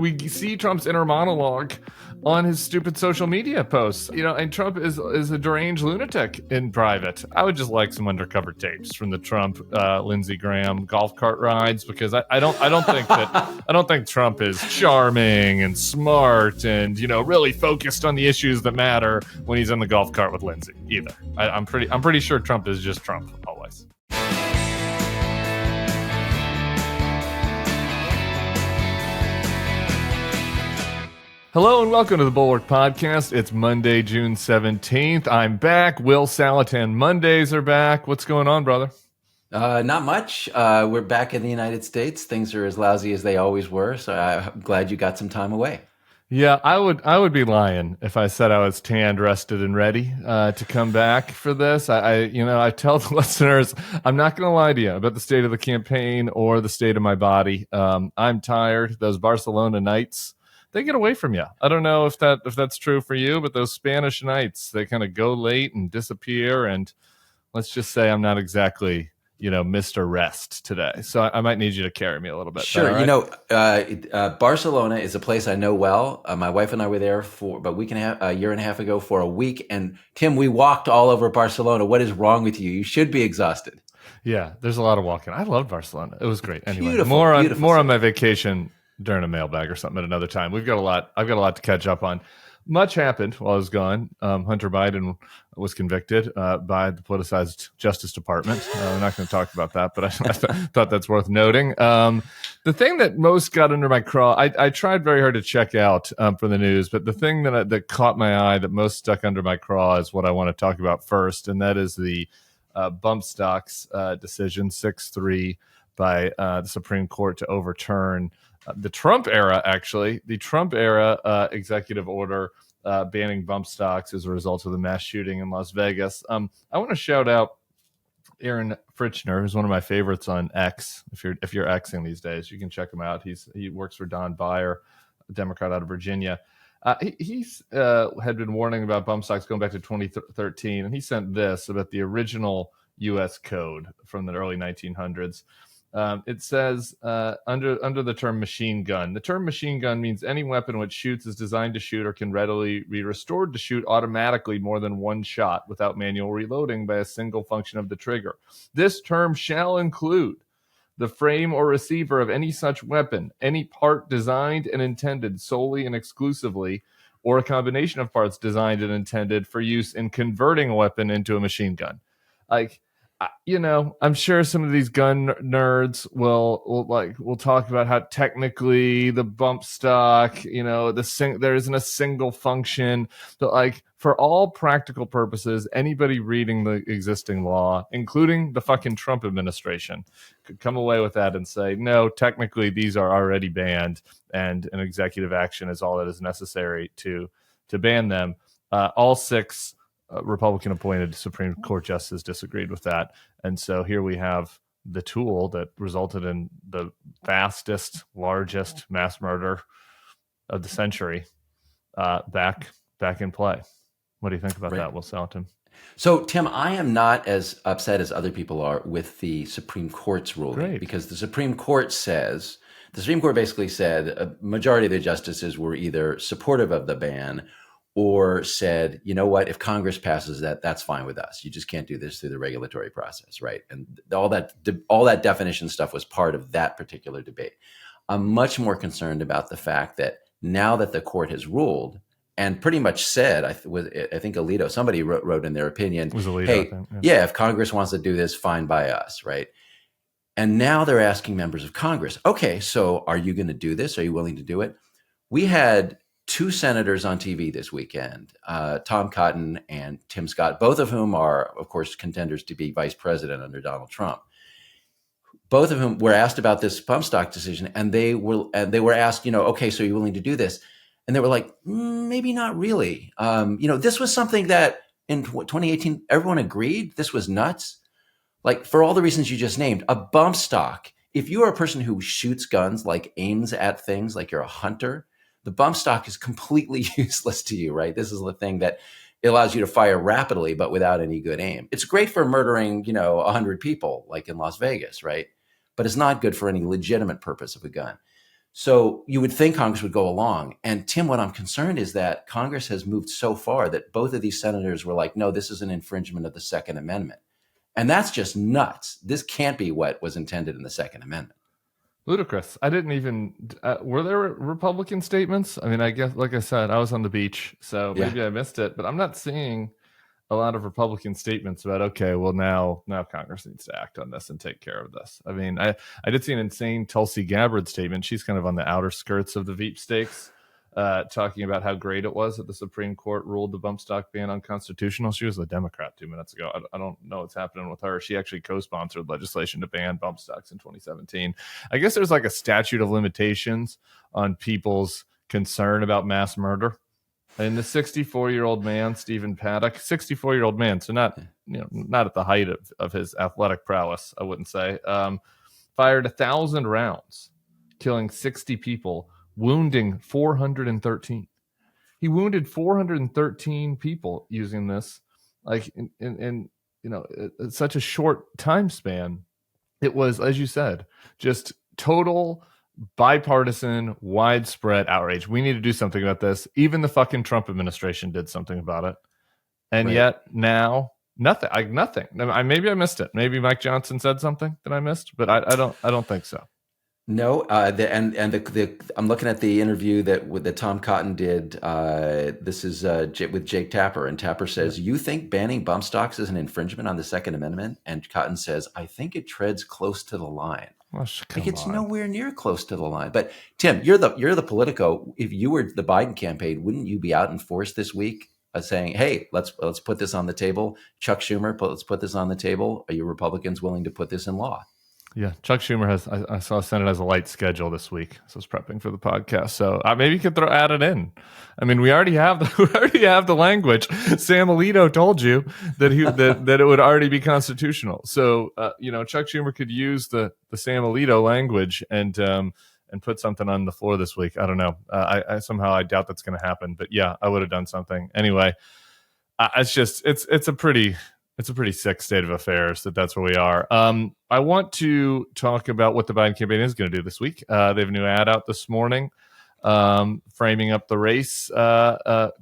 We see Trump's inner monologue on his stupid social media posts, and Trump is a deranged lunatic in private. I would just like some undercover tapes from the Trump Lindsey Graham golf cart rides, because I don't think Trump is charming and smart and really focused on the issues that matter when he's in the golf cart with Lindsey either. I'm pretty sure Trump is just Trump always. Hello and welcome to the Bulwark Podcast. It's Monday, June 17th. I'm back. Will Saletan Mondays are back. What's going on, brother? Not much. We're back in the United States. Things are as lousy as they always were, so I'm glad you got some time away. Yeah, I would be lying if I said I was tanned, rested, and ready to come back for this. I tell the listeners, I'm not going to lie to you about the state of the campaign or the state of my body. I'm tired. Those Barcelona nights, they get away from you. I don't know if that's true for you, but those Spanish nights, they kind of go late and disappear. And let's just say I'm not exactly, Mr. Rest today. So I might need you to carry me a little bit. Sure. Right? Barcelona is a place I know well. My wife and I were there for about a year and a half ago for a week. And Tim, we walked all over Barcelona. What is wrong with you? You should be exhausted. Yeah, there's a lot of walking. I loved Barcelona. It was great. Anyway, beautiful, more on my vacation during a mailbag or something at another time. I've got a lot to catch up on. Much happened while I was gone. Hunter Biden was convicted by the politicized Justice Department. We're not going to talk about that, but I thought that's worth noting. The thing that most got under my craw, I tried very hard to check out for the news, but the thing that caught my eye, that most stuck under my craw, is what I want to talk about first, and that is the bump stocks decision 6-3 by the Supreme Court to overturn the Trump era executive order banning bump stocks as a result of the mass shooting in Las Vegas. I want to shout out Aaron Fritchner, who's one of my favorites on X. If you're Xing these days, you can check him out. He works for Don Beyer, a Democrat out of Virginia. He's had been warning about bump stocks going back to 2013, and he sent this about the original U.S. code from the early 1900s. It says under the term machine gun. The term machine gun means any weapon which shoots, is designed to shoot, or can readily be restored to shoot automatically more than one shot without manual reloading by a single function of the trigger. This term shall include the frame or receiver of any such weapon, any part designed and intended solely and exclusively, or a combination of parts designed and intended for use in converting a weapon into a machine gun. I'm sure some of these gun nerds will talk about how technically the bump stock, there isn't a single function, but for all practical purposes, anybody reading the existing law, including the fucking Trump administration, could come away with that and say, no, technically these are already banned, and an executive action is all that is necessary to ban them. All six Republican-appointed Supreme Court justices disagreed with that. And so here we have the tool that resulted in the fastest, largest mass murder of the century back in play. What do you think about that, Will Saletan? So, Tim, I am not as upset as other people are with the Supreme Court's ruling. Great. Because the Supreme Court basically said a majority of the justices were either supportive of the ban or said, you know what, if Congress passes that, that's fine with us. You just can't do this through the regulatory process, right? And all that definition stuff was part of that particular debate. I'm much more concerned about the fact that now that the court has ruled and pretty much said, I think Alito, somebody wrote in their opinion, Alito, hey, yeah, if Congress wants to do this, fine by us, right? And now they're asking members of Congress, okay, so are you going to do this? Are you willing to do it? We had two senators on TV this weekend, Tom Cotton and Tim Scott, both of whom are, of course, contenders to be vice president under Donald Trump. Both of whom were asked about this bump stock decision, and they were asked, okay, so you're willing to do this? And they were like, maybe not really. This was something that in 2018, everyone agreed this was nuts. For all the reasons you just named, a bump stock, if you are a person who shoots guns, aims at things, like you're a hunter, the bump stock is completely useless to you, right? This is the thing that allows you to fire rapidly, but without any good aim. It's great for murdering, 100 people, like in Las Vegas, right? But it's not good for any legitimate purpose of a gun. So you would think Congress would go along. And Tim, what I'm concerned is that Congress has moved so far that both of these senators were like, no, this is an infringement of the Second Amendment. And that's just nuts. This can't be what was intended in the Second Amendment. Ludicrous. I didn't even, were there Republican statements? I mean, I guess, like I said, I was on the beach, so maybe I missed it, but I'm not seeing a lot of Republican statements about, okay, well, now Congress needs to act on this and take care of this. I mean, I did see an insane Tulsi Gabbard statement. She's kind of on the outer skirts of the Veep stakes, talking about how great it was that the Supreme Court ruled the bump stock ban unconstitutional. She was a Democrat 2 minutes ago. I don't know what's happening with her. She actually co-sponsored legislation to ban bump stocks in 2017. I guess there's like a statute of limitations on people's concern about mass murder. And the 64-year-old man, Stephen Paddock, 64-year-old man, so not at the height of his athletic prowess, I wouldn't say, fired 1,000 rounds, killing 60 people, wounding 413. He wounded 413 people using this, like in such a short time span. It was, as you said, just total bipartisan, widespread outrage. We need to do something about this. Even the fucking Trump administration did something about it, and yet now nothing. Nothing. Maybe I missed it. Maybe Mike Johnson said something that I missed, but I don't think so. No, I'm looking at the interview that Tom Cotton did. This is with Jake Tapper, and Tapper says, "You think banning bump stocks is an infringement on the Second Amendment?" And Cotton says, "I think it treads close to the line." It's nowhere near close to the line. But Tim, you're the Politico. If you were the Biden campaign, wouldn't you be out in force this week saying, "Hey, let's put this on the table"? Chuck Schumer, let's put this on the table. Are you Republicans willing to put this in law? Yeah, Chuck Schumer has. I saw Senate has a light schedule this week, so I was prepping for the podcast. So maybe you could add it in. I mean, we already have the language. Sam Alito told you that that it would already be constitutional. So Chuck Schumer could use the Sam Alito language and put something on the floor this week. I don't know. I somehow doubt that's going to happen. But yeah, I would have done something anyway. It's a pretty sick state of affairs that's where we are. I want to talk about what the Biden campaign is going to do this week. They have a new ad out this morning, framing up the race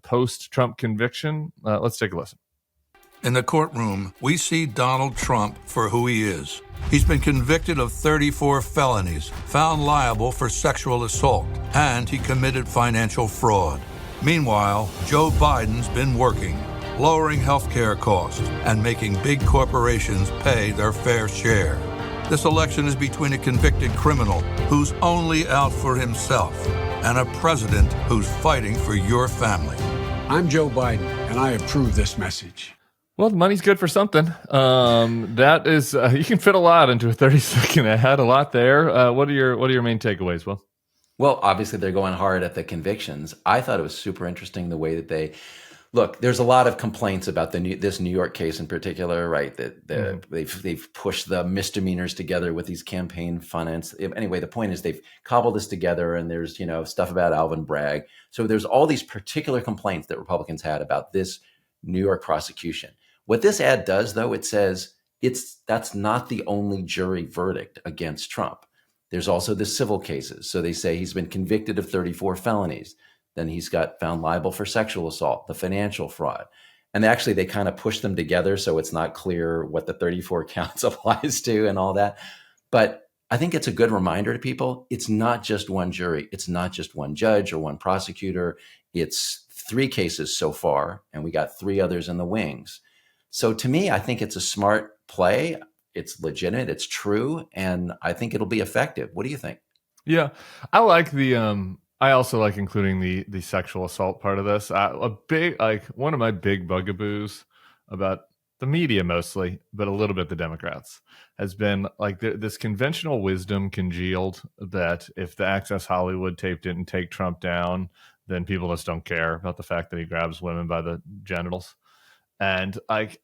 post-Trump conviction. Let's take a listen. In the courtroom, we see Donald Trump for who he is. He's been convicted of 34 felonies, found liable for sexual assault, and he committed financial fraud. Meanwhile, Joe Biden's been working, lowering healthcare costs and making big corporations pay their fair share. This election is between a convicted criminal who's only out for himself and a president who's fighting for your family. I'm Joe Biden, and I approve this message. Well, the money's good for something. That is, you can fit a lot into a 30-second ad. A lot there. What are your main takeaways, Will? Well, obviously they're going hard at the convictions. I thought it was super interesting the way that they look. There's a lot of complaints about this New York case in particular, right? That they've pushed the misdemeanors together with these campaign finance. Anyway, the point is they've cobbled this together, and there's stuff about Alvin Bragg. So there's all these particular complaints that Republicans had about this New York prosecution. What this ad does, though, it says that's not the only jury verdict against Trump. There's also the civil cases. So they say he's been convicted of 34 felonies. Then he's got found liable for sexual assault, the financial fraud. And actually, they kind of push them together so it's not clear what the 34 counts applies to and all that. But I think it's a good reminder to people. It's not just one jury. It's not just one judge or one prosecutor. It's 3 cases so far, and we got 3 others in the wings. So to me, I think it's a smart play. It's legitimate. It's true. And I think it'll be effective. What do you think? Yeah, I like I also like including the sexual assault part of this. One of my big bugaboos about the media mostly, but a little bit the Democrats, has been like this conventional wisdom congealed that if the Access Hollywood tape didn't take Trump down, then people just don't care about the fact that he grabs women by the genitals. And I've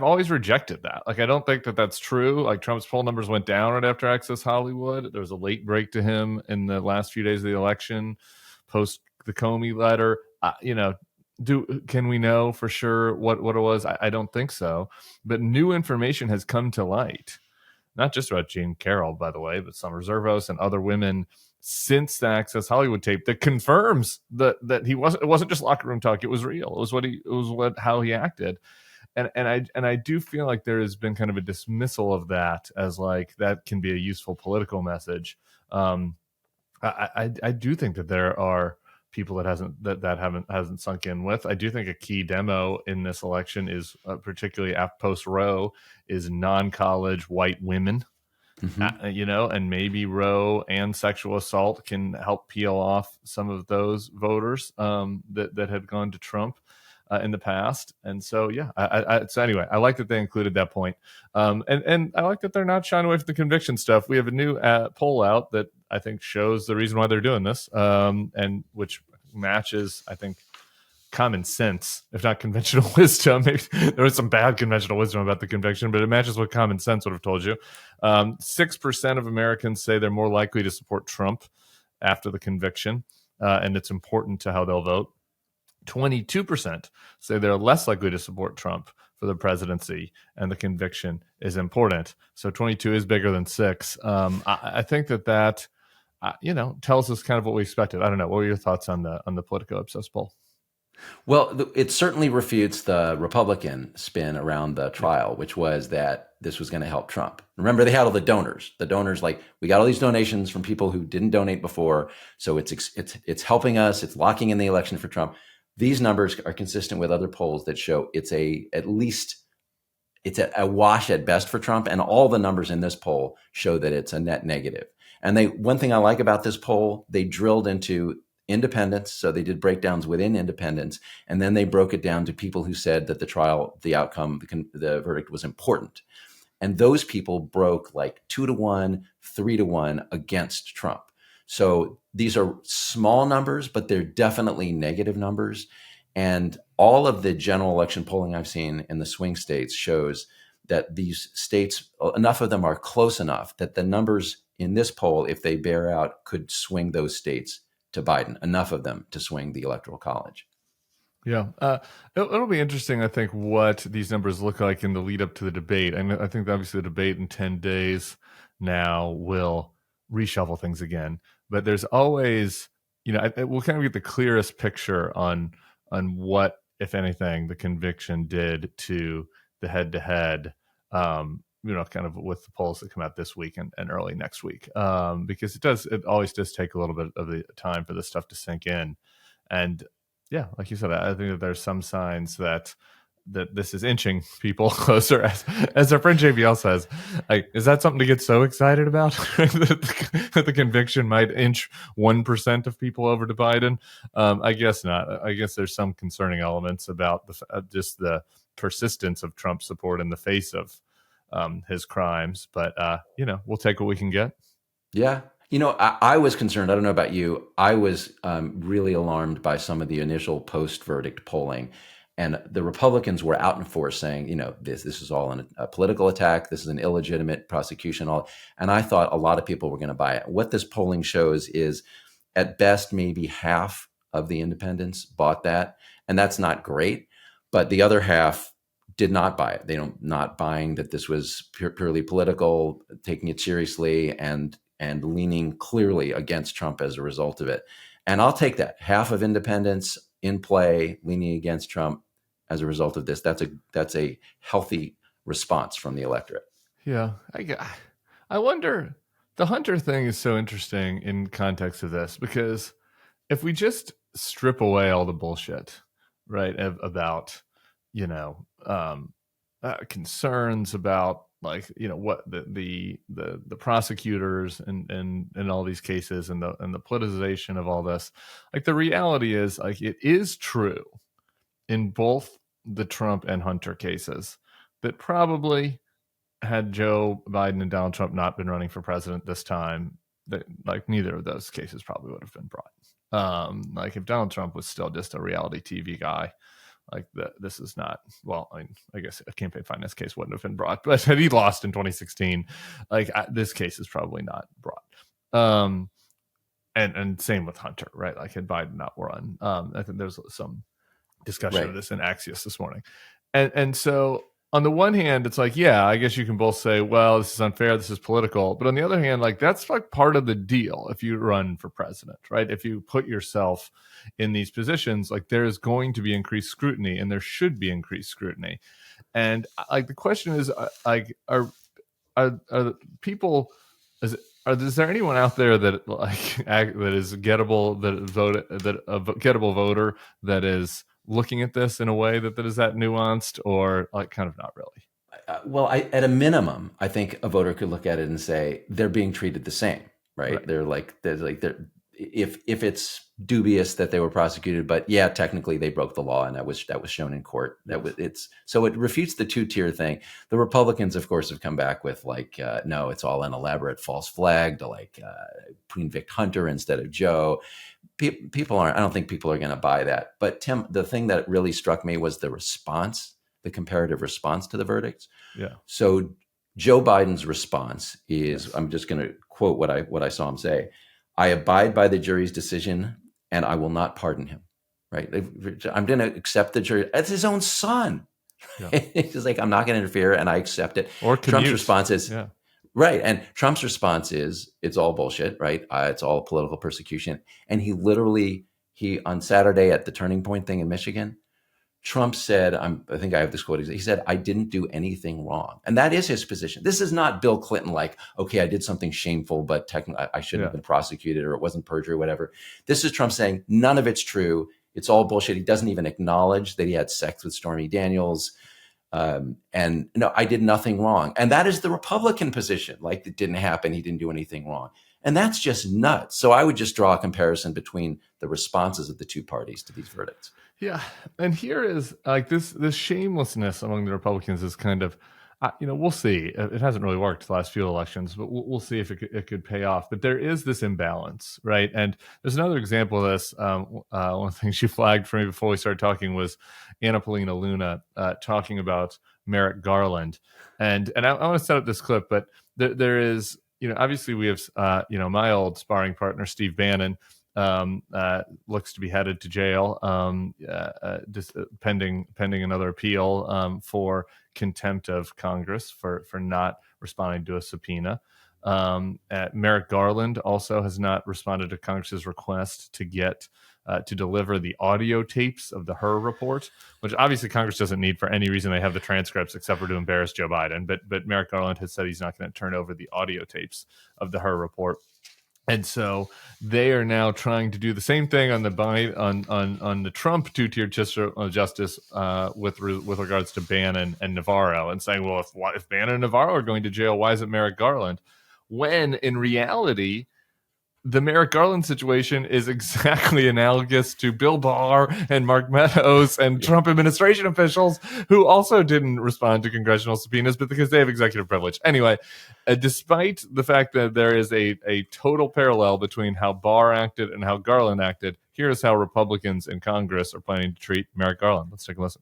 always rejected that. Like, I don't think that that's true. Like, Trump's poll numbers went down right after Access Hollywood. There was a late break to him in the last few days of the election, post the Comey letter. Can we know for sure what it was? I don't think so. But new information has come to light, not just about Jean Carroll, by the way, but Summer Zervos and other women since the Access Hollywood tape that confirms that it wasn't just locker room talk. It was real. It was how he acted. And I do feel like there has been kind of a dismissal of that as like that can be a useful political message. I do think that there are people that hasn't sunk in with. I do think a key demo in this election is particularly post Roe is non-college white women. And maybe Roe and sexual assault can help peel off some of those voters that had gone to Trump in the past. And so, so anyway, I like that they included that point. And I like that they're not shying away from the conviction stuff. We have a new poll out that I think shows the reason why they're doing this, and which matches, I think, common sense, if not conventional wisdom. Maybe there was some bad conventional wisdom about the conviction, but it matches what common sense would have told you. 6% of Americans say they're more likely to support Trump after the conviction, and it's important to how they'll vote. 22% say they're less likely to support Trump for the presidency, and the conviction is important. So 22 is bigger than 6. I think that tells us kind of what we expected. I don't know. What were your thoughts on the Politico Ipsos poll? Well, it certainly refutes the Republican spin around the trial, which was that this was going to help Trump. Remember, they had all the donors. The donors, like, we got all these donations from people who didn't donate before, so it's helping us. It's locking in the election for Trump. These numbers are consistent with other polls that show it's a wash at best for Trump, and all the numbers in this poll show that it's a net negative. And one thing I like about this poll, they drilled into independents, so they did breakdowns within independents, and then they broke it down to people who said that the trial, the outcome, the verdict was important. And those people broke like 2-1, 3-1 against Trump. So these are small numbers, but they're definitely negative numbers. And all of the general election polling I've seen in the swing states shows that these states, enough of them are close enough that the numbers in this poll, if they bear out, could swing those states to Biden, enough of them to swing the Electoral College. Yeah. It'll be interesting, I think, what these numbers look like in the lead up to the debate. And I think obviously the debate in 10 days now will reshuffle things again. But there's always, we'll kind of get the clearest picture on what, if anything, the conviction did to the head-to-head, kind of with the polls that come out this week and early next week, because it always does take a little bit of the time for this stuff to sink in. And yeah, like you said, I think that there's some signs that this is inching people closer, as our friend JBL says. Like, is that something to get so excited about? that the conviction might inch 1% of people over to Biden? I guess not. I guess there's some concerning elements about just the persistence of Trump support in the face of his crimes, but we'll take what we can get. Yeah. I was concerned. I don't know about you. I was really alarmed by some of the initial post-verdict polling, and the Republicans were out in force saying, this is all a political attack. This is an illegitimate prosecution. And I thought a lot of people were going to buy it. What this polling shows is, at best, maybe half of the independents bought that, and that's not great. But the other half did not buy it. Not buying that this was purely political, taking it seriously, and leaning clearly against Trump as a result of it. And I'll take that. Half of independents in play, leaning against Trump as a result of this. That's a healthy response from the electorate. Yeah. I wonder, the Hunter thing is so interesting in context of this, because if we just strip away all the bullshit, right, about, concerns about, like, what the prosecutors and all these cases and the politicization of all this, like, the reality is, like, it is true in both the Trump and Hunter cases that probably, had Joe Biden and Donald Trump not been running for president this time, that, like, neither of those cases probably would have been brought. Like, if Donald Trump was still just a reality TV guy, like, this is not, well, I guess a campaign finance case wouldn't have been brought, but had he lost in 2016, like, this case is probably not brought. And same with Hunter, right? Like, had Biden not run, I think there's some discussion of this in Axios this morning. And so on the one hand, it's like, yeah, I guess you can both say, well, this is unfair, this is political. But on the other hand, like that's like part of the deal if you run for president, right? If you put yourself in these positions, like there is going to be increased scrutiny, and there should be increased scrutiny. And like the question is, like, are people? Is there anyone out there that like that is gettable, a gettable voter that is looking at this in a way that is that nuanced, or like kind of not really? Well, at a minimum, I think a voter could look at it and say they're being treated the same, right? They're if it's dubious that they were prosecuted, but yeah, technically they broke the law, and that was shown in court. So it refutes the two-tier thing. The Republicans, of course, have come back with like, no, it's all an elaborate false flag to like convict Hunter instead of Joe. People aren't. I don't think people are going to buy that. But Tim, the thing that really struck me was the response, the comparative response to the verdicts. Yeah. So Joe Biden's response is, I'm just going to quote what I saw him say. I abide by the jury's decision, and I will not pardon him. Right? I'm going to accept the jury. It's his own son. Yeah. He's like, I'm not going to interfere, and I accept it. Or Trump's response is, right. And Trump's response is, it's all bullshit, right? It's all political persecution. And he on Saturday at the Turning Point thing in Michigan, Trump said, I think I have this quote. He said, I didn't do anything wrong. And that is his position. This is not Bill Clinton like, okay, I did something shameful, but technically I shouldn't have been prosecuted, or it wasn't perjury or whatever. This is Trump saying none of it's true. It's all bullshit. He doesn't even acknowledge that he had sex with Stormy Daniels. And no, I did nothing wrong. And that is the Republican position. Like, it didn't happen. He didn't do anything wrong. And that's just nuts. So I would just draw a comparison between the responses of the two parties to these verdicts. Yeah. And here is like this shamelessness among the Republicans is kind of, we'll see. It hasn't really worked the last few elections, but we'll see if it could pay off. But there is this imbalance, right? And there's another example of this. One of the things you flagged for me before we started talking was Anna Paulina Luna talking about Merrick Garland. And I want to set up this clip, but there is, obviously we have, my old sparring partner, Steve Bannon, looks to be headed to jail, pending another appeal for contempt of Congress for not responding to a subpoena. Merrick Garland also has not responded to Congress's request to get to deliver the audio tapes of the Hur report, which obviously Congress doesn't need for any reason. They have the transcripts except for to embarrass Joe Biden. But Merrick Garland has said he's not going to turn over the audio tapes of the Hur report. And so they are now trying to do the same thing on the Trump two-tier justice with regards to Bannon and Navarro, and saying, well, if Bannon and Navarro are going to jail, why isn't Merrick Garland? When in reality, the Merrick Garland situation is exactly analogous to Bill Barr and Mark Meadows and Trump administration officials who also didn't respond to congressional subpoenas, but because they have executive privilege. Anyway, despite the fact that there is a total parallel between how Barr acted and how Garland acted, here's how Republicans in Congress are planning to treat Merrick Garland. Let's take a listen.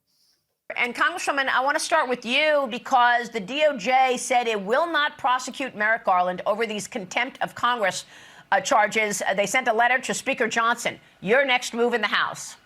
And Congresswoman, I want to start with you because the DOJ said it will not prosecute Merrick Garland over these contempt of Congress charges. They sent a letter to Speaker Johnson. Your next move in the House.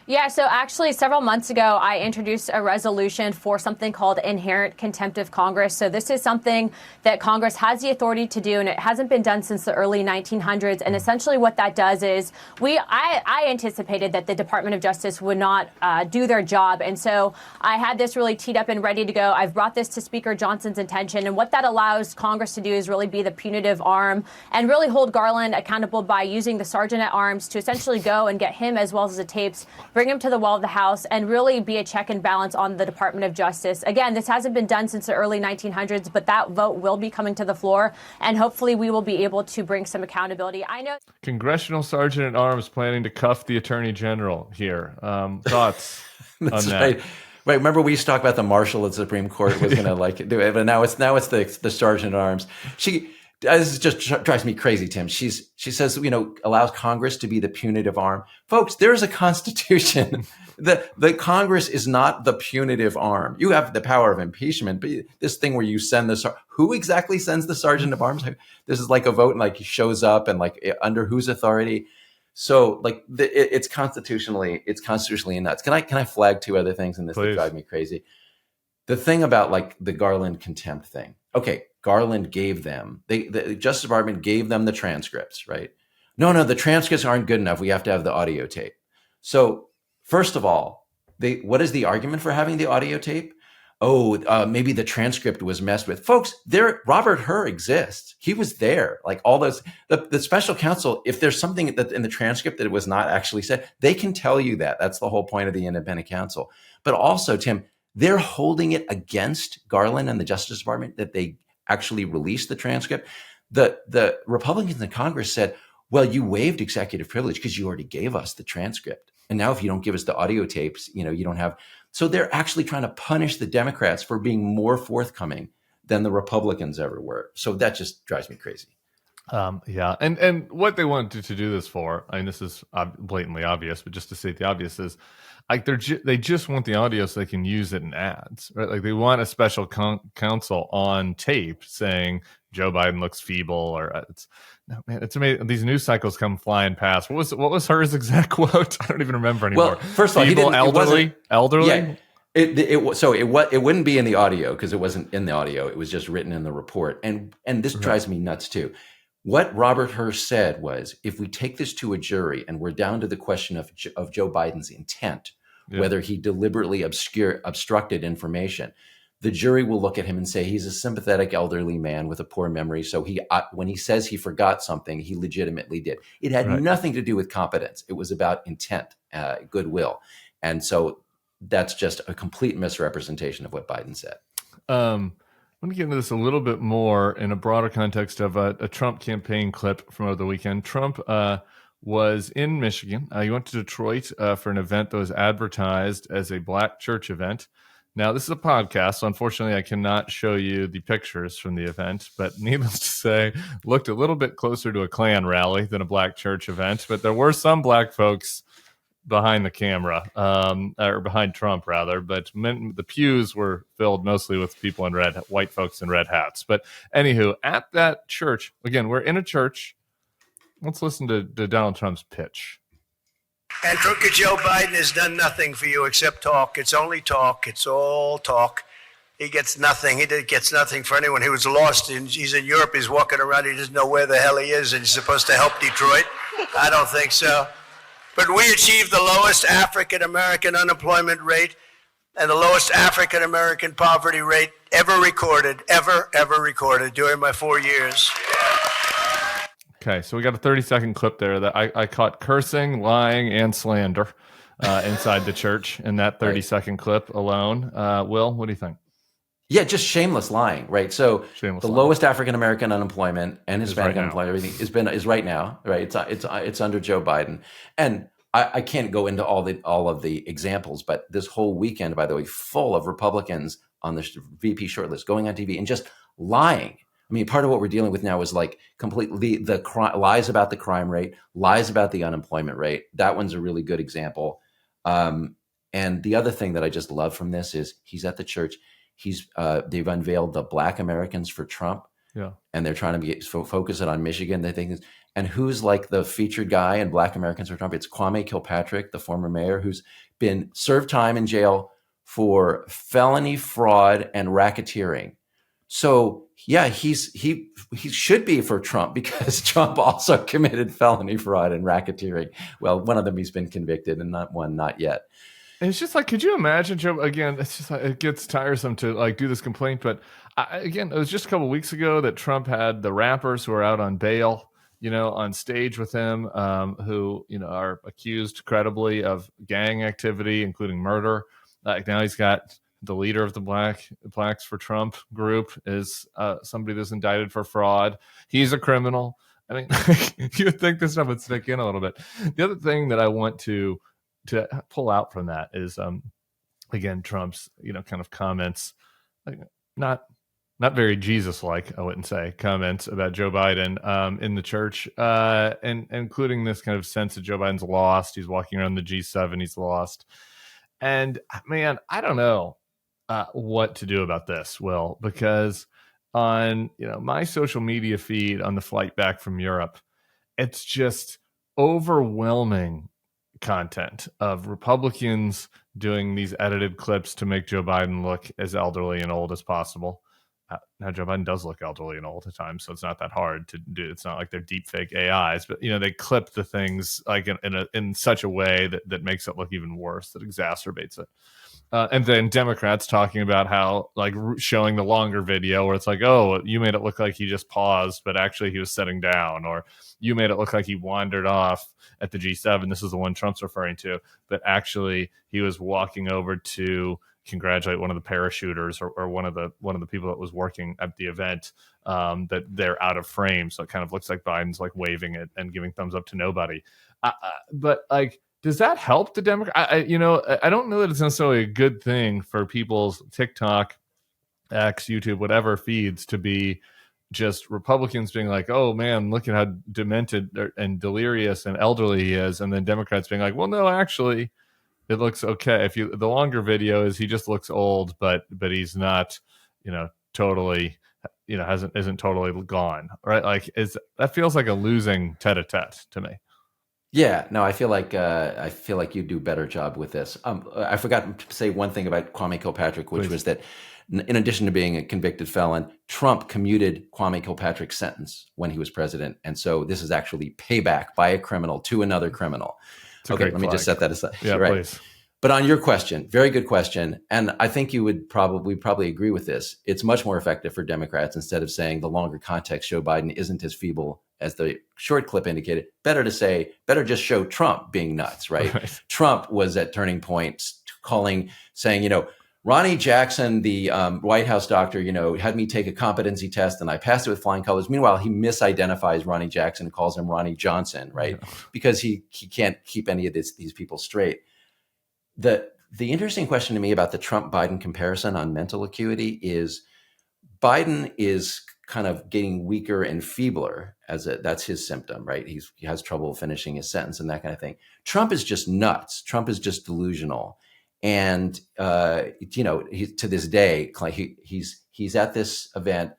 Yeah, so actually several months ago, I introduced a resolution for something called inherent contempt of Congress. So this is something that Congress has the authority to do, and it hasn't been done since the early 1900s. And essentially what that does is I anticipated that the Department of Justice would not do their job. And so I had this really teed up and ready to go. I've brought this to Speaker Johnson's attention. And what that allows Congress to do is really be the punitive arm and really hold Garland accountable by using the Sergeant at Arms to essentially go and get him as well as the tapes, bring him to the wall of the House, and really be a check and balance on the Department of Justice. Again, this hasn't been done since the early 1900s, but that vote will be coming to the floor, and hopefully we will be able to bring some accountability. I know Congressional Sergeant at Arms planning to cuff the Attorney General here. Thoughts on that? Right. Right. Remember we used to talk about the Marshal of the Supreme Court was going to do it, but now it's the Sergeant at Arms. This just drives me crazy, Tim. She says, allows Congress to be the punitive arm. Folks, there's a Constitution. The Congress is not the punitive arm. You have the power of impeachment, but this thing where you send who exactly sends the Sergeant at Arms? This is like a vote, and he shows up, and under whose authority? So it's constitutionally nuts. Can I flag two other things in this that drive me crazy? the thing about like the Garland contempt thing. Okay, Garland gave them, the Justice Department gave them the transcripts, right? No, the transcripts aren't good enough. We have to have the audio tape. So first of all, what is the argument for having the audio tape? Maybe the transcript was messed with. Folks, Robert Hur exists. He was there. Like all those, the special counsel, if there's something that in the transcript that it was not actually said, they can tell you that. That's the whole point of the independent counsel. But also, Tim, they're holding it against Garland and the Justice Department that they actually released the transcript. The Republicans in Congress said, well, you waived executive privilege because you already gave us the transcript. And now if you don't give us the audio tapes, you don't have. So they're actually trying to punish the Democrats for being more forthcoming than the Republicans ever were. So that just drives me crazy. Yeah. And what they wanted to do this for, I mean, this is blatantly obvious, but just to state the obvious is like they just want the audio so they can use it in ads, right? Like they want a special counsel on tape saying Joe Biden looks feeble or it's amazing. These news cycles come flying past. What was Hur's exact quote? I don't even remember anymore. Well, first of all, feeble, elderly. Yeah, it wouldn't be in the audio because it wasn't in the audio. It was just written in the report. And this drives me nuts too. What Robert Hur said was, if we take this to a jury and we're down to the question of Joe Biden's intent, whether he deliberately obstructed information, the jury will look at him and say he's a sympathetic elderly man with a poor memory. So when he says he forgot something, he legitimately did. It had nothing to do with competence. It was about intent, goodwill. And so that's just a complete misrepresentation of what Biden said. Let me get into this a little bit more in a broader context of a Trump campaign clip from over the weekend. Trump was in Michigan. He went to Detroit for an event that was advertised as a black church event. Now, this is a podcast, so unfortunately I cannot show you the pictures from the event, but needless to say, looked a little bit closer to a Klan rally than a black church event, but there were some black folks behind the camera, or behind Trump rather, but the pews were filled mostly with people in white folks in red hats. But anywho, at that church, again, we're in a church. Let's listen to Donald Trump's pitch. And Crooked Joe Biden has done nothing for you except talk. It's only talk. It's all talk. He gets nothing. He gets nothing for anyone. He was lost. He's in Europe. He's walking around. He doesn't know where the hell he is. And he's supposed to help Detroit. I don't think so. But we achieved the lowest African-American unemployment rate and the lowest African-American poverty rate ever recorded during my 4 years. Okay, so we got a 30-second clip there that I caught cursing, lying, and slander inside the church in that 30-second clip alone. Will, what do you think? Yeah, just shameless lying, right? So lowest African-American unemployment and Hispanic unemployment, everything is right now, right? It's under Joe Biden. And I can't go into all of the examples, but this whole weekend, by the way, full of Republicans on the VP shortlist going on TV and just lying. I mean, part of what we're dealing with now is like completely lies about the crime rate, lies about the unemployment rate. That one's a really good example. And the other thing that I just love from this is he's at the church. They've unveiled the Black Americans for Trump. Yeah. And they're trying to focus it on Michigan. They think, and who's like the featured guy in Black Americans for Trump? It's Kwame Kilpatrick, the former mayor, who's been served time in jail for felony fraud and racketeering. So yeah, he should be for Trump because Trump also committed felony fraud and racketeering. Well, one of them he's been convicted and not yet. And it's just like, could you imagine, Joe? Again, it's just like, it gets tiresome to like do this complaint, but again, it was just a couple of weeks ago that Trump had the rappers who are out on bail, on stage with him, who are accused credibly of gang activity, including murder. Like now he's got the leader of the Blacks for Trump group is somebody that's indicted for fraud. He's a criminal. I mean, you would think this stuff would stick in a little bit. The other thing that I want to pull out from that is, again, Trump's, kind of comments, not very Jesus-like, I wouldn't say, comments about Joe Biden in the church, and including this kind of sense that Joe Biden's lost. He's walking around the G7. He's lost. And man, I don't know what to do about this, Will, because on my social media feed on the flight back from Europe, it's just overwhelming content of Republicans doing these edited clips to make Joe Biden look as elderly and old as possible. Now, Joe Biden does look elderly and old at times, so it's not that hard to do. It's not like they're deep fake AIs, but they clip the things like in such a way that makes it look even worse, that exacerbates it. And then Democrats talking about how, like, showing the longer video where it's like, oh, you made it look like he just paused, but actually he was sitting down, or you made it look like he wandered off at the G7. This is the one Trump's referring to, but actually he was walking over to congratulate one of the parachuters or one of the people that was working at the event, that they're out of frame. So it kind of looks like Biden's like waving it and giving thumbs up to nobody. But like, does that help the Democrat? I don't know that it's necessarily a good thing for people's TikTok, X, YouTube, whatever feeds to be just Republicans being like, oh man, look at how demented and delirious and elderly he is. And then Democrats being like, well, no, actually it looks okay. The longer video is he just looks old, but he's not, totally, isn't totally gone. Right. Like that feels like a losing tete-a-tete to me. Yeah, no, I feel like you do a better job with this. I forgot to say one thing about Kwame Kilpatrick, which was that in addition to being a convicted felon, Trump commuted Kwame Kilpatrick's sentence when he was president. And so this is actually payback by a criminal to another criminal. Okay, let me just set that aside. Yeah, right. Please. But on your question, very good question. And I think you would probably agree with this. It's much more effective for Democrats, instead of saying the longer context Joe Biden isn't as feeble as the short clip indicated, better just show Trump being nuts, right? Trump was at turning points saying, Ronnie Jackson, the White House doctor, had me take a competency test and I passed it with flying colors. Meanwhile, he misidentifies Ronnie Jackson and calls him Ronnie Johnson, right? Yeah. Because he can't keep any of these people straight. The interesting question to me about the Trump-Biden comparison on mental acuity is Biden is kind of getting weaker and feebler that's his symptom, right? He has trouble finishing his sentence and that kind of thing. Trump is just nuts. Trump is just delusional. And, he, to this day, he's at this event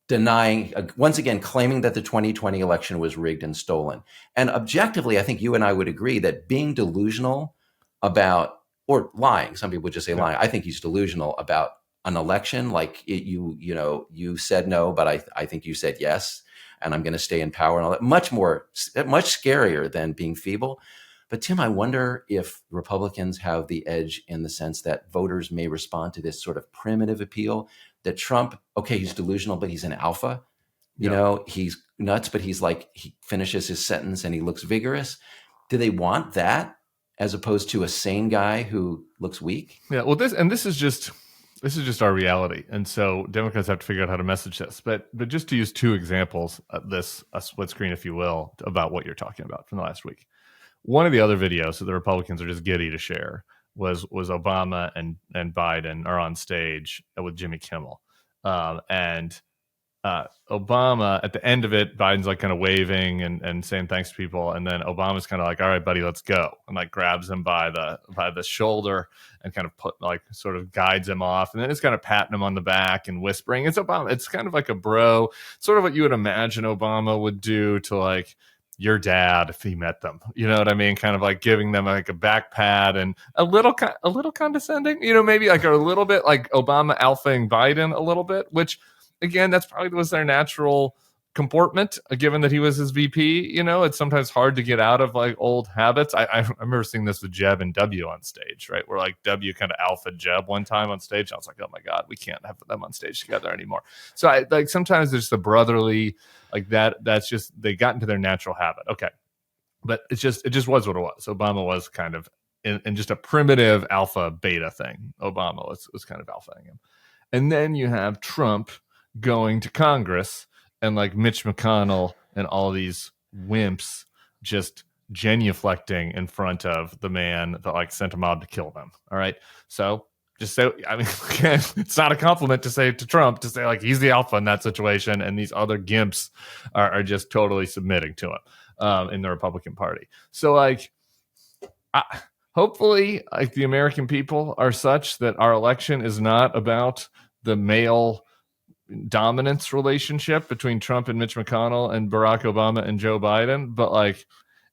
denying, once again, claiming that the 2020 election was rigged and stolen. And objectively, I think you and I would agree that being delusional about, or lying, some people would just say lying. I think he's delusional about an election. Like you said no, but I think you said yes, and I'm going to stay in power and all that. Much scarier than being feeble. But Tim, I wonder if Republicans have the edge in the sense that voters may respond to this sort of primitive appeal that Trump, okay, he's delusional, but he's an alpha. He's nuts, but he's like, he finishes his sentence and he looks vigorous. Do they want that as opposed to a sane guy who looks weak? Yeah, well, this is just our reality. And so Democrats have to figure out how to message this. But just to use two examples of this, a split screen, if you will, about what you're talking about from the last week. One of the other videos that the Republicans are just giddy to share was Obama and Biden are on stage with Jimmy Kimmel. And Obama, at the end of it, Biden's like kind of waving and saying thanks to people. And then Obama's kind of like, all right, buddy, let's go. And like grabs him by the shoulder and kind of sort of guides him off. And then it's kind of patting him on the back and whispering. It's Obama. It's kind of like a bro, sort of what you would imagine Obama would do to like your dad if he met them, you know what I mean? Kind of like giving them like a back pat and a little condescending, maybe like a little bit like Obama alphaing Biden a little bit, which again, that's probably was their natural comportment, given that he was his VP. It's sometimes hard to get out of like old habits. I remember seeing this with Jeb and W on stage, right? Where like W kind of alpha Jeb one time on stage. I was like, oh my God, we can't have them on stage together anymore. So I like sometimes there's the brotherly like that. That's just, they got into their natural habit. Okay. But it just was what it was. Obama was kind of in just a primitive alpha beta thing. Obama was kind of alphaing him. And then you have Trump going to Congress and like Mitch McConnell and all these wimps just genuflecting in front of the man that like sent him out to kill them. All right. So just say, I mean, it's not a compliment to say to Trump to say like he's the alpha in that situation and these other gimps are just totally submitting to him in the Republican Party. So like, hopefully like the American people are such that our election is not about the male dominance relationship between Trump and Mitch McConnell and Barack Obama and Joe Biden, but like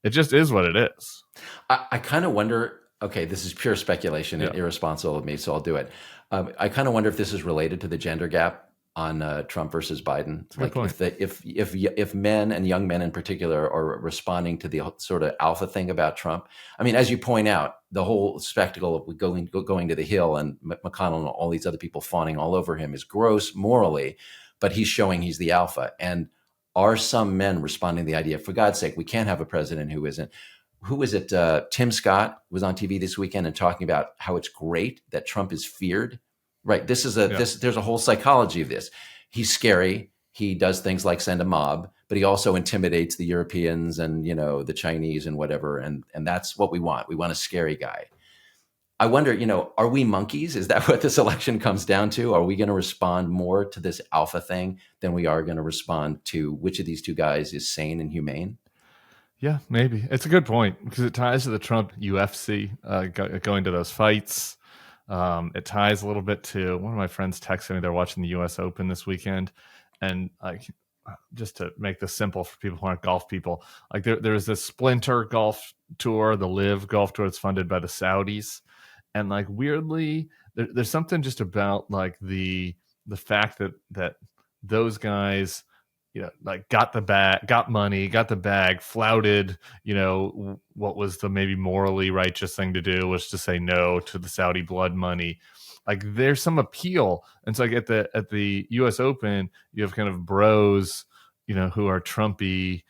it just is what it is. I kind of wonder, okay, this is pure speculation and irresponsible of me, so I'll do it. I kind of wonder if this is related to the gender gap on Trump versus Biden. Like if men and young men in particular are responding to the sort of alpha thing about Trump. I mean, as you point out, the whole spectacle of going to the Hill and McConnell and all these other people fawning all over him is gross morally, but he's showing he's the alpha. And are some men responding to the idea, for God's sake, we can't have a president who isn't? Who was it? Tim Scott was on TV this weekend and talking about how it's great that Trump is feared. Right. This is there's a whole psychology of this. He's scary. He does things like send a mob, but he also intimidates the Europeans and, the Chinese and whatever. And that's what we want. We want a scary guy. I wonder, are we monkeys? Is that what this election comes down to? Are we going to respond more to this alpha thing than we are going to respond to which of these two guys is sane and humane? Yeah, maybe. It's a good point because it ties to the Trump UFC, going to those fights. It ties a little bit to one of my friends texted me they're watching the U.S. Open this weekend, and just to make this simple for people who aren't golf people, like there's this splinter golf tour, the Live golf tour that's funded by the Saudis, and like weirdly there's something just about like the fact that those guys like got money, got the bag, flouted, what was the maybe morally righteous thing to do was to say no to the Saudi blood money. Like there's some appeal. And so like at the US Open, you have kind of bros, who are Trumpy,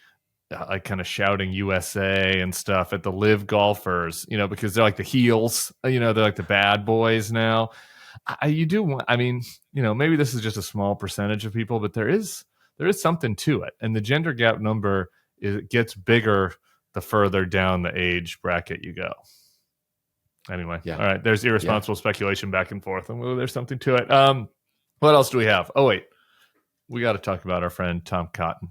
like kind of shouting USA and stuff. At the Live golfers, because they're like the heels, they're like the bad boys now. Maybe this is just a small percentage of people, but there is something to it. And the gender gap number gets bigger the further down the age bracket you go. Anyway, All right, there's irresponsible speculation back and forth. And there's something to it. What else do we have? Oh, wait. We got to talk about our friend Tom Cotton.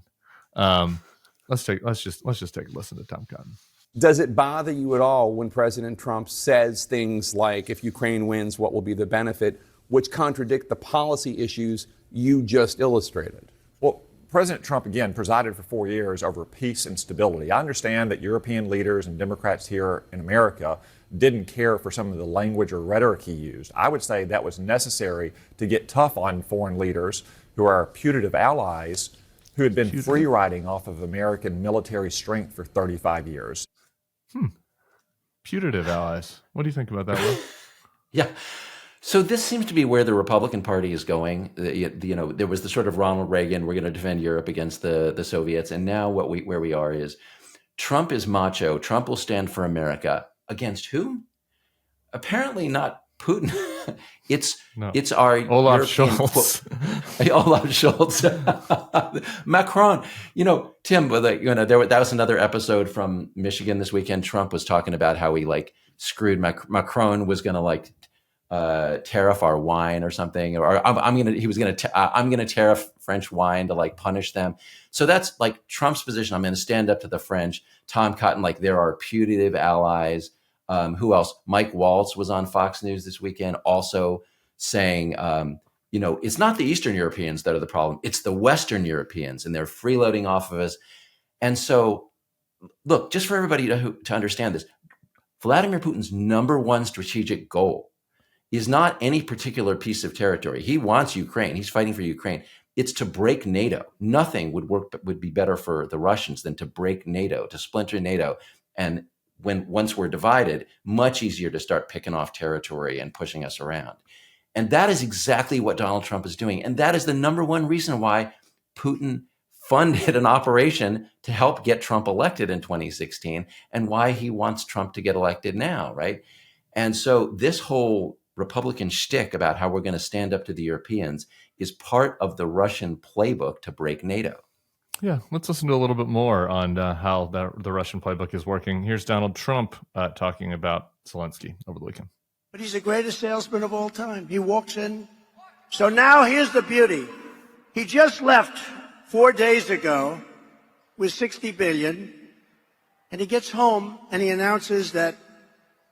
Let's just take a listen to Tom Cotton. Does it bother you at all when President Trump says things like, if Ukraine wins, what will be the benefit, which contradict the policy issues you just illustrated? Well, President Trump, again, presided for 4 years over peace and stability. I understand that European leaders and Democrats here in America didn't care for some of the language or rhetoric he used. I would say that was necessary to get tough on foreign leaders who are putative allies who had been free riding off of American military strength for 35 years. Putative allies. What do you think about that one? Yeah. So this seems to be where the Republican Party is going. There was the sort of Ronald Reagan, we're going to defend Europe against the Soviets. And now where we are is Trump is macho. Trump will stand for America. Against whom? Apparently not Putin. It's our Olaf European Scholz. Olaf Scholz. Macron. Tim, that was another episode from Michigan this weekend. Trump was talking about how he screwed Macron was going to tariff our wine or something, or I'm going to tariff French wine to punish them. So that's Trump's position. I'm going to stand up to the French. Tom Cotton, there are putative allies. Who else? Mike Waltz was on Fox News this weekend also saying, it's not the Eastern Europeans that are the problem. It's the Western Europeans, and they're freeloading off of us. And so, look, just for everybody to understand this, Vladimir Putin's number one strategic goal is not any particular piece of territory. He wants Ukraine. He's fighting for Ukraine. It's to break NATO. Nothing would be better for the Russians than to break NATO, to splinter NATO. And once we're divided, much easier to start picking off territory and pushing us around. And that is exactly what Donald Trump is doing. And that is the number one reason why Putin funded an operation to help get Trump elected in 2016 and why he wants Trump to get elected now, right? And so this whole Republican shtick about how we're going to stand up to the Europeans is part of the Russian playbook to break NATO. Yeah, let's listen to a little bit more on how the Russian playbook is working. Here's Donald Trump talking about Zelensky over the weekend. But he's the greatest salesman of all time. He walks in. So now here's the beauty. He just left 4 days ago with $60 billion, and he gets home and he announces that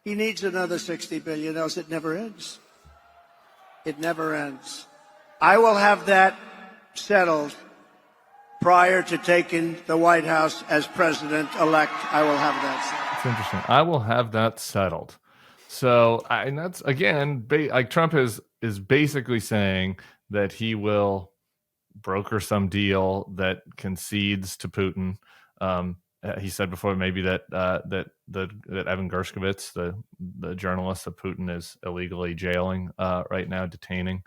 he needs another $60 billion, else it never ends. It never ends. I will have that settled prior to taking the White House as president-elect. I will have that settled. It's interesting. I will have that settled. So, and that's, again, like Trump is basically saying that he will broker some deal that concedes to Putin. He said before maybe that Evan Gershkovich, the journalist that Putin is illegally jailing right now, detaining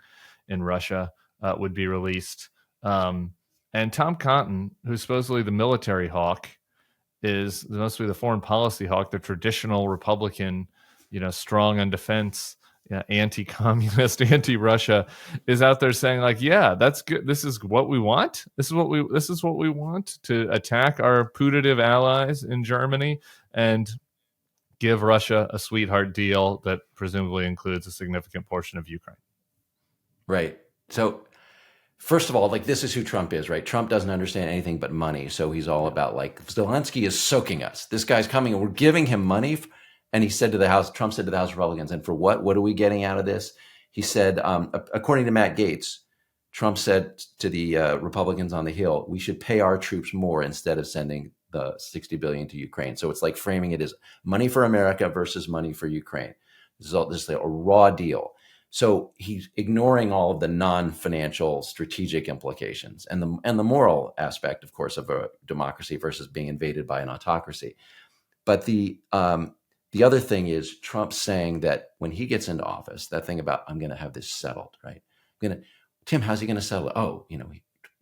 in Russia, would be released. And Tom Cotton, who's supposedly the military hawk, is mostly the foreign policy hawk, the traditional Republican, strong on defense, anti-communist, anti-Russia, is out there saying like, yeah, that's good. This is what we want. This is what we want, to attack our putative allies in Germany and give Russia a sweetheart deal that presumably includes a significant portion of Ukraine. Right. So first of all, like, this is who Trump is, right? Trump doesn't understand anything but money. So he's all about like, Zelensky is soaking us. This guy's coming and we're giving him money. And he said to the House, Trump said to the House Republicans, and for what? What are we getting out of this? He said, according to Matt Gaetz, Trump said to the Republicans on the Hill, we should pay our troops more instead of sending the $60 billion to Ukraine. So it's like framing it as money for America versus money for Ukraine. This is a raw deal. So he's ignoring all of the non-financial strategic implications and the moral aspect, of course, of a democracy versus being invaded by an autocracy. But the other thing is Trump saying that when he gets into office, that thing about, I'm going to have this settled, right? Tim, how's he going to settle it? Oh,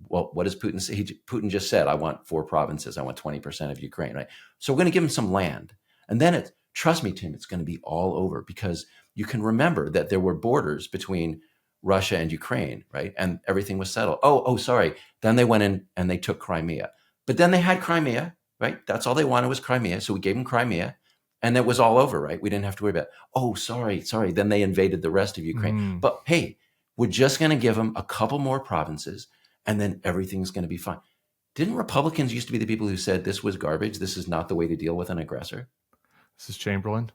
well, what does Putin say? Putin just said, I want 4 provinces. I want 20% of Ukraine, right? So we're going to give him some land. And then trust me, Tim, it's going to be all over, because you can remember that there were borders between Russia and Ukraine, right? And everything was settled. Oh, sorry. Then they went in and they took Crimea. But then they had Crimea, right? That's all they wanted was Crimea. So we gave them Crimea. And it was all over, right? We didn't have to worry about, oh, sorry. Then they invaded the rest of Ukraine. But hey, we're just going to give them a couple more provinces and then everything's going to be fine. Didn't Republicans used to be the people who said this was garbage? This is not the way to deal with an aggressor? This is Chamberlain.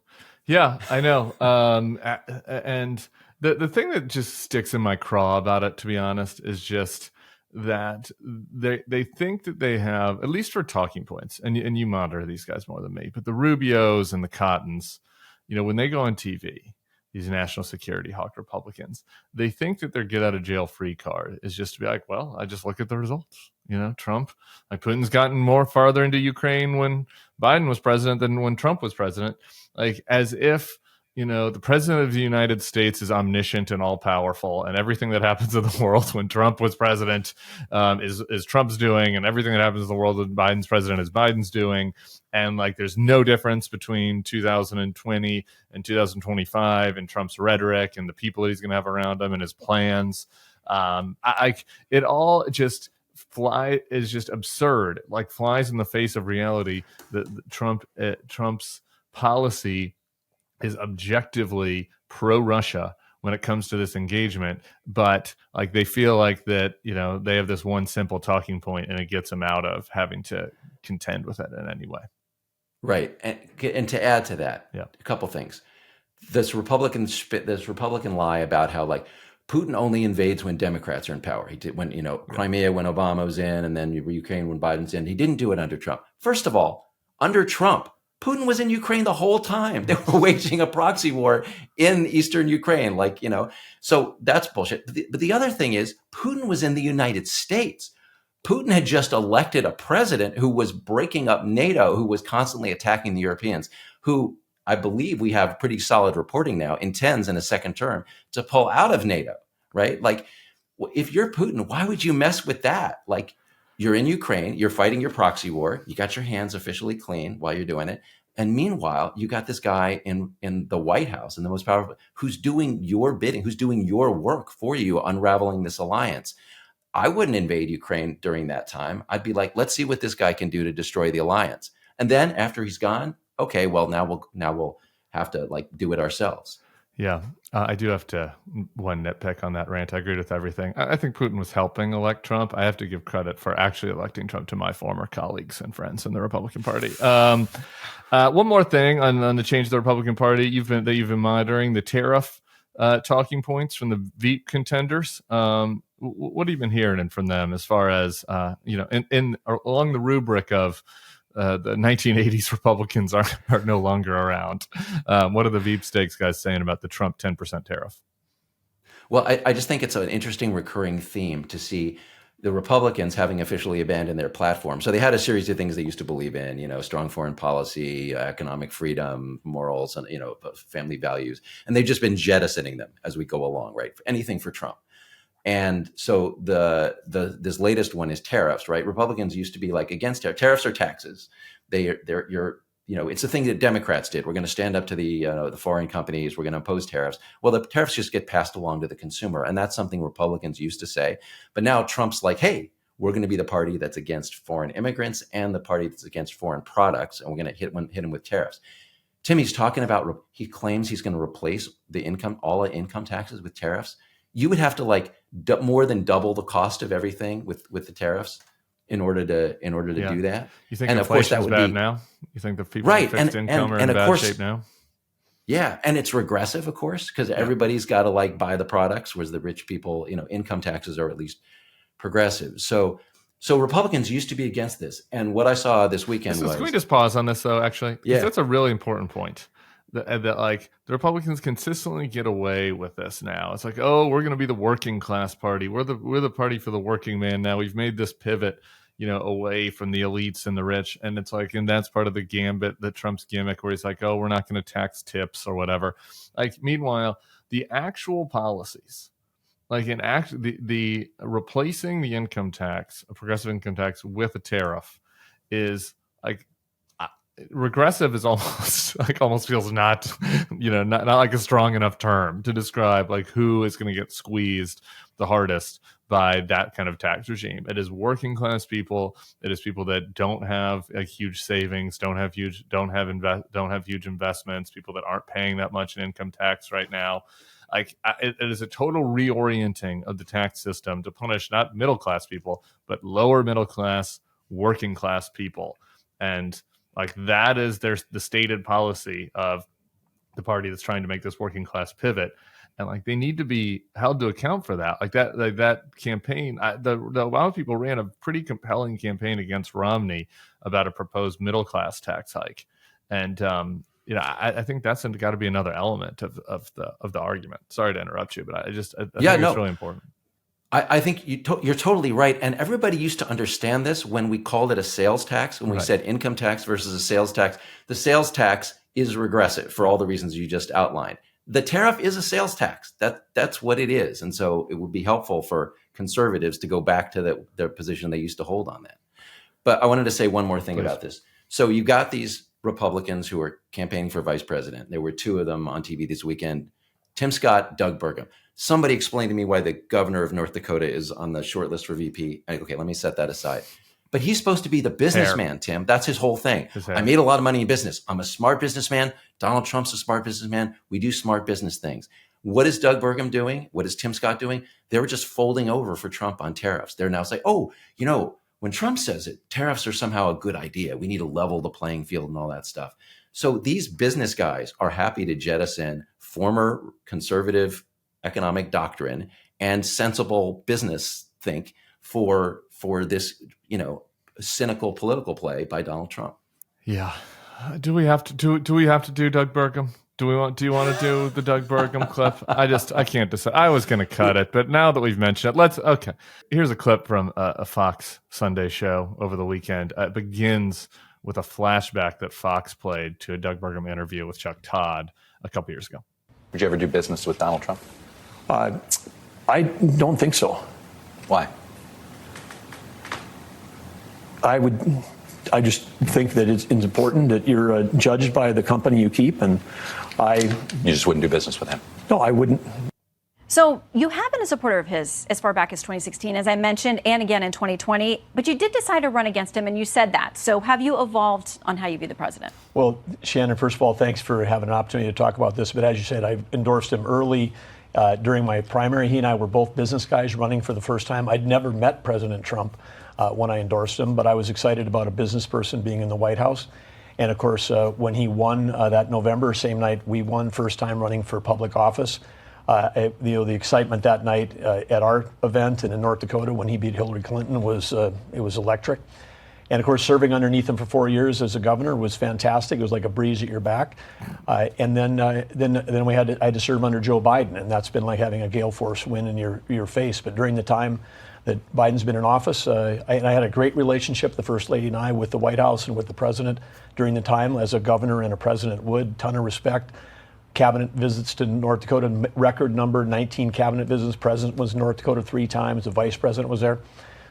Yeah, I know. And the thing that just sticks in my craw about it, to be honest, is just that they think that they have, at least for talking points, and you monitor these guys more than me, but the Rubios and the Cottons, when they go on TV, these national security hawk Republicans, they think that their get out of jail free card is just to be like, well, I just look at the results. Trump, like Putin's gotten more farther into Ukraine when Biden was president than when Trump was president, like as if the president of the United States is omniscient and all powerful, and everything that happens in the world when Trump was president is Trump's doing, and everything that happens in the world when Biden's president is Biden's doing. And like, there's no difference between 2020 and 2025 in Trump's rhetoric and the people that he's going to have around him and his plans. It all just is just absurd, like flies in the face of reality. That Trump's policy is objectively pro-Russia when it comes to this engagement, but like they feel like that, they have this one simple talking point and it gets them out of having to contend with it in any way. Right. And to add to that, a couple things. This Republican lie about how like Putin only invades when Democrats are in power. He did when, Crimea when Obama was in, and then Ukraine when Biden's in. He didn't do it under Trump. First of all, under Trump, Putin was in Ukraine the whole time. They were waging a proxy war in eastern Ukraine, so that's bullshit. But the other thing is, Putin was in the United States. Putin had just elected a president who was breaking up NATO, who was constantly attacking the Europeans, who I believe we have pretty solid reporting now intends in a second term to pull out of NATO, right? Like, if you're Putin, why would you mess with that? Like, you're in Ukraine, you're fighting your proxy war, you got your hands officially clean while you're doing it. And meanwhile, you got this guy in the White House, and the most powerful, who's doing your bidding, who's doing your work for you, unraveling this alliance. I wouldn't invade Ukraine during that time. I'd be like, let's see what this guy can do to destroy the alliance. And then after he's gone, okay, well, now we'll have to do it ourselves. Yeah, I do have to one nitpick on that rant. I agree with everything. I think Putin was helping elect Trump. I have to give credit for actually electing Trump to my former colleagues and friends in the Republican Party. One more thing on the change of the Republican Party you've been monitoring, the tariff talking points from the Veep contenders. what have you been hearing from them as far as in along the rubric of the 1980s Republicans are no longer around? What are the Veep Stakes guys saying about the Trump 10% tariff? Well, I just think it's an interesting recurring theme to see the Republicans having officially abandoned their platform. So they had a series of things they used to believe in, strong foreign policy, economic freedom, morals, and, family values. And they've just been jettisoning them as we go along, right? Anything for Trump. And so this latest one is tariffs, right? Republicans used to be like against tariffs or taxes. It's a thing that Democrats did. We're going to stand up to the foreign companies. We're going to impose tariffs. Well, the tariffs just get passed along to the consumer. And that's something Republicans used to say. But now Trump's like, hey, we're going to be the party that's against foreign immigrants and the party that's against foreign products. And we're going to hit him with tariffs. Tim, he claims he's going to replace all income taxes with tariffs. You would have to more than double the cost of everything with the tariffs in order to do that. You think and of course that would bad be now? You think the people with fixed income are in bad shape now? Yeah, and it's regressive, of course, because everybody's got to buy the products, whereas the rich people, income taxes are at least progressive. So Republicans used to be against this, and what I saw this weekend was. Can we just pause on this though? Actually, yeah, that's a really important point. That the Republicans consistently get away with this now. It's like, oh, we're going to be the working class party. We're the party for the working man now. We've made this pivot, away from the elites and the rich. And it's like, and that's part of the gambit, that Trump's gimmick, where he's like, oh, we're not going to tax tips or whatever. Meanwhile, the actual policies, the replacing the income tax, a progressive income tax, with a tariff is regressive is almost feels not like a strong enough term to describe who is going to get squeezed the hardest by that kind of tax regime. It is working class people. It is people that don't have huge savings, don't have huge investments, people that aren't paying that much in income tax right now. It is a total reorienting of the tax system to punish not middle class people, but lower middle class, working class people. And that is the stated policy of the party that's trying to make this working class pivot. And they need to be held to account for that. That campaign, the Obama people ran a pretty compelling campaign against Romney about a proposed middle class tax hike. And, I think that's got to be another element of the argument. Sorry to interrupt you, but I think it's really important. I think you're totally right. And everybody used to understand this when we called it a sales tax, when we said income tax versus a sales tax. The sales tax is regressive for all the reasons you just outlined. The tariff is a sales tax. That's what it is. And so it would be helpful for conservatives to go back to their position they used to hold on that. But I wanted to say one more thing about this. So you got these Republicans who are campaigning for vice president. There were two of them on TV this weekend, Tim Scott, Doug Burgum. Somebody explained to me why the governor of North Dakota is on the short list for VP. Okay, let me set that aside. But he's supposed to be the businessman, Tim. That's his whole thing. I made a lot of money in business. I'm a smart businessman. Donald Trump's a smart businessman. We do smart business things. What is Doug Burgum doing? What is Tim Scott doing? They were just folding over for Trump on tariffs. They're now saying, when Trump says it, tariffs are somehow a good idea. We need to level the playing field and all that stuff. So these business guys are happy to jettison former conservative economic doctrine and sensible business think for this, cynical political play by Donald Trump. Yeah. Do we have to do Doug Burgum? Do you want to do the Doug Burgum clip? I can't decide. I was going to cut it, but now that we've mentioned it, okay. Here's a clip from a Fox Sunday show over the weekend. It begins with a flashback that Fox played to a Doug Burgum interview with Chuck Todd a couple years ago. Would you ever do business with Donald Trump? I don't think so. Why? I just think that it's important that you're judged by the company you keep, and You just wouldn't do business with him? No, I wouldn't. So you have been a supporter of his as far back as 2016, as I mentioned, and again in 2020, but you did decide to run against him, and you said that. So have you evolved on how you view the president? Well, Shannon, first of all, thanks for having an opportunity to talk about this. But as you said, I endorsed him early during my primary. He and I were both business guys running for the first time. I'd never met President Trump when I endorsed him, but I was excited about a business person being in the White House. And of course, when he won that November, same night we won, first time running for public office, The excitement that night at our event and in North Dakota when he beat Hillary Clinton was electric. And of course, serving underneath him for 4 years as a governor was fantastic. It was like a breeze at your back. And then I had to serve under Joe Biden, and that's been like having a gale force wind in your face. But during the time that Biden's been in office, I had a great relationship, the First Lady and I, with the White House and with the president during the time, as a governor and a president would. Ton of respect. Cabinet visits to North Dakota, record number, 19 cabinet visits. President was in North Dakota 3 times. The vice president was there.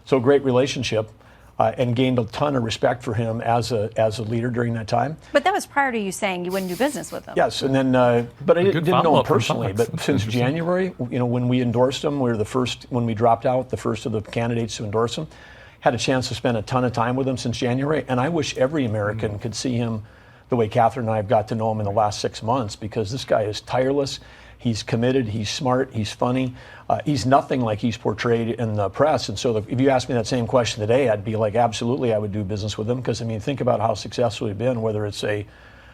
So great relationship. And gained a ton of respect for him as a leader during that time. But that was prior to you saying you wouldn't do business with him. Yes, and then, but I didn't know him personally. But since January, when we endorsed him, we were the first, when we dropped out, the first of the candidates to endorse him. Had a chance to spend a ton of time with him since January, and I wish every American could see him the way Catherine and I have got to know him in the last 6 months, because this guy is tireless. He's committed, he's smart, he's funny. He's nothing like he's portrayed in the press. And so if you asked me that same question today, I'd be like, absolutely, I would do business with him. Because, I mean, think about how successful he's been, whether it's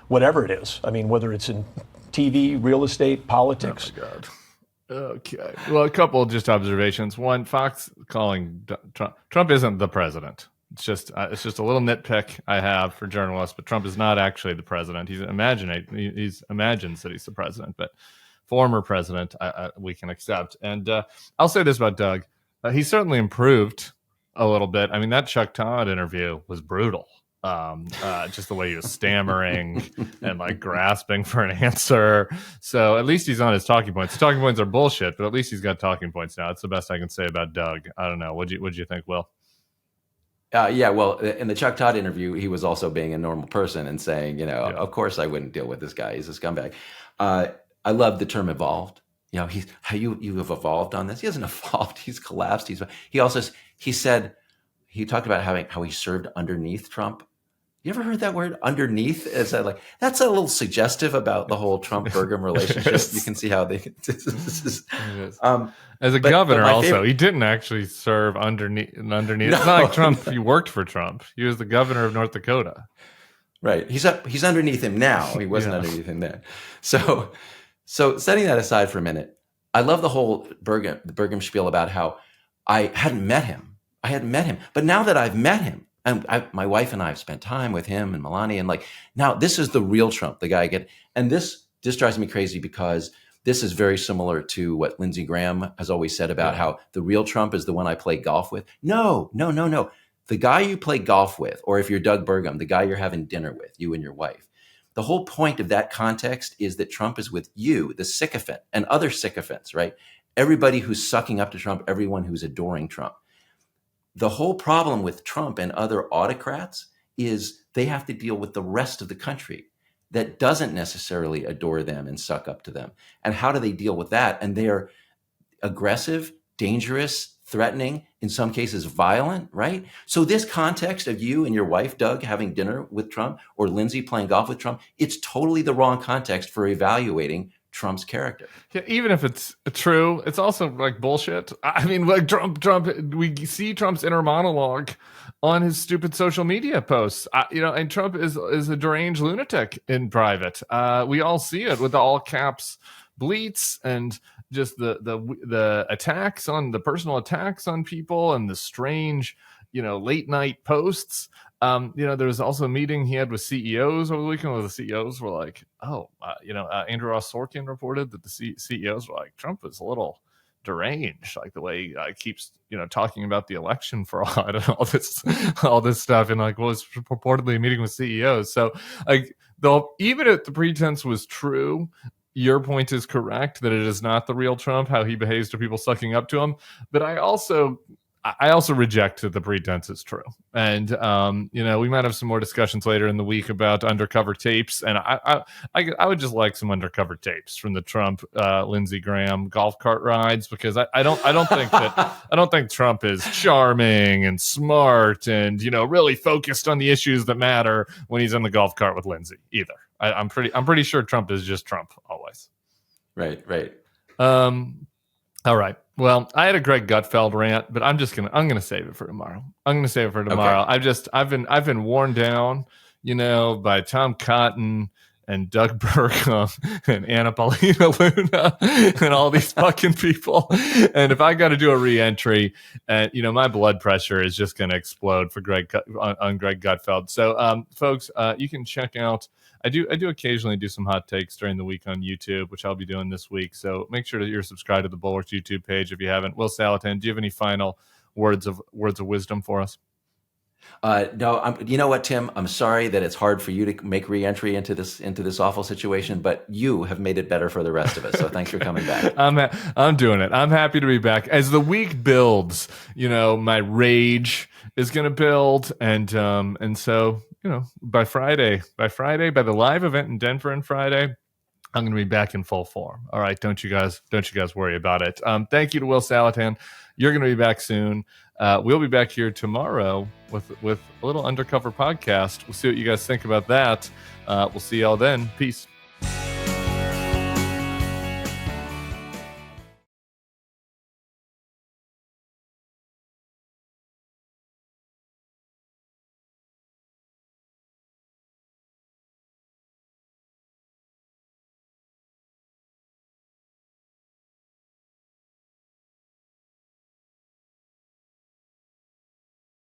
whatever it is. I mean, whether it's in TV, real estate, politics. Oh, my God. Okay. Well, a couple of just observations. One, Fox calling Trump isn't the president. It's just a little nitpick I have for journalists, but Trump is not actually the president. He imagines that he's the president, but former president, we can accept. And I'll say this about Doug. He certainly improved a little bit. I mean, that Chuck Todd interview was brutal. Just the way he was stammering and like grasping for an answer. So at least he's on his talking points. His talking points are bullshit, but at least he's got talking points now. That's the best I can say about Doug. I don't know. What'd you think, Will? Yeah, well, in the Chuck Todd interview, he was also being a normal person and saying, of course I wouldn't deal with this guy. He's a scumbag. I love the term evolved. You have evolved on this. He hasn't evolved. He's collapsed. He talked about how he served underneath Trump. You ever heard that word, underneath? Is that like, that's a little suggestive about the whole Trump-Burgum relationship. You can see how they. As a governor, also, he didn't actually serve underneath. No, it's not like Trump. He worked for Trump. He was the governor of North Dakota. Right. He's underneath him now. He wasn't underneath him then. So setting that aside for a minute, I love the whole Burgum spiel about how I hadn't met him. But now that I've met him, and my wife and I have spent time with him and Melania, and now this is the real Trump, the guy I get. And this drives me crazy, because this is very similar to what Lindsey Graham has always said about how the real Trump is the one I play golf with. No. The guy you play golf with, or if you're Doug Burgum, the guy you're having dinner with, you and your wife. The whole point of that context is that Trump is with you, the sycophant, and other sycophants, right? Everybody who's sucking up to Trump, everyone who's adoring Trump. The whole problem with Trump and other autocrats is they have to deal with the rest of the country that doesn't necessarily adore them and suck up to them. And how do they deal with that? And they're aggressive, dangerous, threatening, in some cases violent, right? So this context of you and your wife, Doug, having dinner with Trump, or Lindsey playing golf with Trump, it's totally the wrong context for evaluating Trump's character. Yeah, even if it's true, it's also like bullshit. I mean, like Trump. We see Trump's inner monologue on his stupid social media posts. And Trump is a deranged lunatic in private. We all see it with the all caps bleats and just the attacks on the personal attacks on people and the strange, late night posts. There was also a meeting he had with CEOs over the weekend where the CEOs were like, Andrew Ross Sorkin reported that the CEOs were like, Trump is a little deranged, like the way he keeps, talking about the election fraud and all this stuff. And was purportedly a meeting with CEOs. So even if the pretense was true, your point is correct that it is not the real Trump, how he behaves to people sucking up to him. But I also reject that the pretense is true. And, we might have some more discussions later in the week about undercover tapes. And I would just like some undercover tapes from the Trump, Lindsey Graham golf cart rides, because I don't think Trump is charming and smart and, really focused on the issues that matter when he's in the golf cart with Lindsey either. I'm pretty sure Trump is just Trump always. Right. All right. Well, I had a Greg Gutfeld rant, but I'm gonna save it for tomorrow. Okay. I've been worn down, by Tom Cotton and Doug Burgum and Anna Paulina Luna and all these fucking people. And if I got to do a re-entry, and my blood pressure is just going to explode for Greg Gutfeld. So, folks, you can check out. I do occasionally do some hot takes during the week on YouTube, which I'll be doing this week. So make sure that you're subscribed to the Bulwark YouTube page if you haven't. Will Saletan, do you have any final words of wisdom for us? No, you know what, Tim? I'm sorry that it's hard for you to make re-entry into this awful situation, but you have made it better for the rest of us. So thanks for coming back. I'm doing it. I'm happy to be back. As the week builds, my rage is going to build, and so by Friday, by the live event in Denver on Friday, I'm going to be back in full form. All right, don't you guys worry about it. Thank you to Will Saletan. You're going to be back soon. We'll be back here tomorrow with a little undercover podcast. We'll see what you guys think about that. We'll see y'all then. Peace.